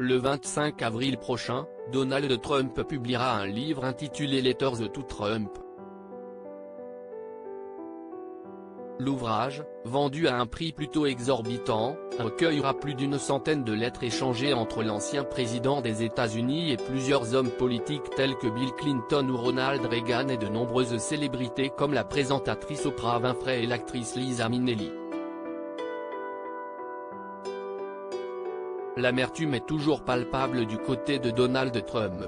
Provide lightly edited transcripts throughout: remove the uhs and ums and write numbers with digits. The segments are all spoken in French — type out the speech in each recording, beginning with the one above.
Le 25 avril prochain, Donald Trump publiera un livre intitulé Letters to Trump. L'ouvrage, vendu à un prix plutôt exorbitant, recueillera plus d'une centaine de lettres échangées entre l'ancien président des États-Unis et plusieurs hommes politiques tels que Bill Clinton ou Ronald Reagan et de nombreuses célébrités comme la présentatrice Oprah Winfrey et l'actrice Liza Minnelli. L'amertume est toujours palpable du côté de Donald Trump.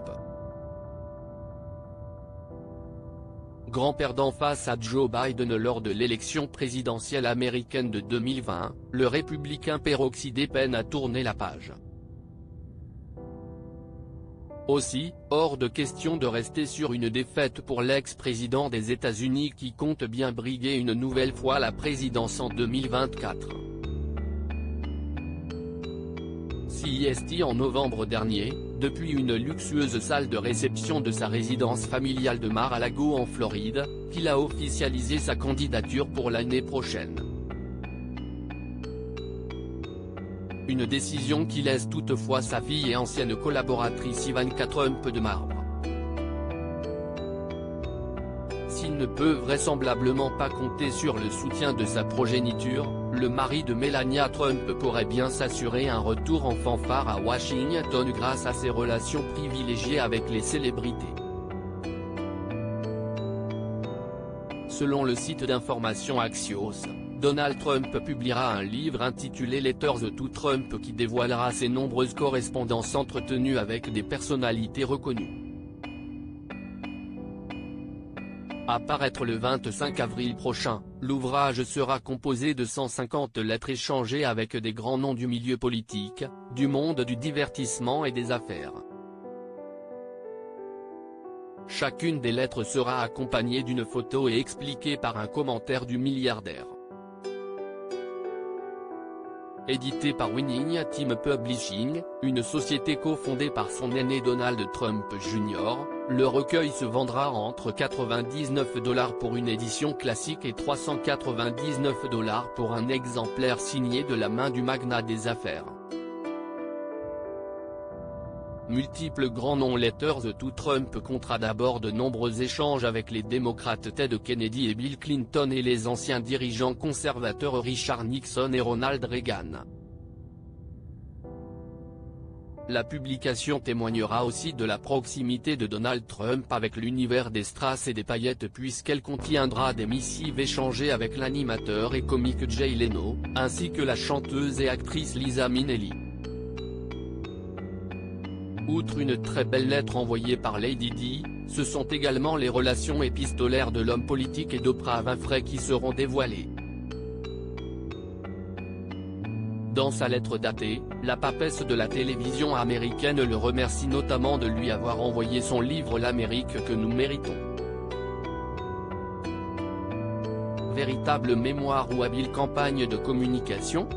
Grand perdant face à Joe Biden lors de l'élection présidentielle américaine de 2020, le républicain peroxydé peine à tourner la page. Aussi, hors de question de rester sur une défaite pour l'ex-président des États-Unis qui compte bien briguer une nouvelle fois la présidence en 2024. CEST en novembre dernier, depuis une luxueuse salle de réception de sa résidence familiale de Mar-a-Lago en Floride, qu'il a officialisé sa candidature pour l'année prochaine. Une décision qui laisse toutefois sa fille et ancienne collaboratrice Ivanka Trump de marbre. S'il ne peut vraisemblablement pas compter sur le soutien de sa progéniture, le mari de Melania Trump pourrait bien s'assurer un retour en fanfare à Washington grâce à ses relations privilégiées avec les célébrités. Selon le site d'information Axios, Donald Trump publiera un livre intitulé Letters to Trump qui dévoilera ses nombreuses correspondances entretenues avec des personnalités reconnues. À paraître le 25 avril prochain, l'ouvrage sera composé de 150 lettres échangées avec des grands noms du milieu politique, du monde du divertissement et des affaires. Chacune des lettres sera accompagnée d'une photo et expliquée par un commentaire du milliardaire. Édité par Winning Team Publishing, une société cofondée par son aîné Donald Trump Jr., le recueil se vendra entre $99 pour une édition classique et $399 pour un exemplaire signé de la main du magnat des affaires. Multiples grands noms. Letters to Trump comptera d'abord de nombreux échanges avec les démocrates Ted Kennedy et Bill Clinton et les anciens dirigeants conservateurs Richard Nixon et Ronald Reagan. La publication témoignera aussi de la proximité de Donald Trump avec l'univers des strass et des paillettes puisqu'elle contiendra des missives échangées avec l'animateur et comique Jay Leno, ainsi que la chanteuse et actrice Liza Minnelli. Outre une très belle lettre envoyée par Lady Di, ce sont également les relations épistolaires de l'homme politique et d'Oprah Winfrey qui seront dévoilées. Dans sa lettre datée, la papesse de la télévision américaine le remercie notamment de lui avoir envoyé son livre L'Amérique que nous méritons. Véritable mémoire ou habile campagne de communication ?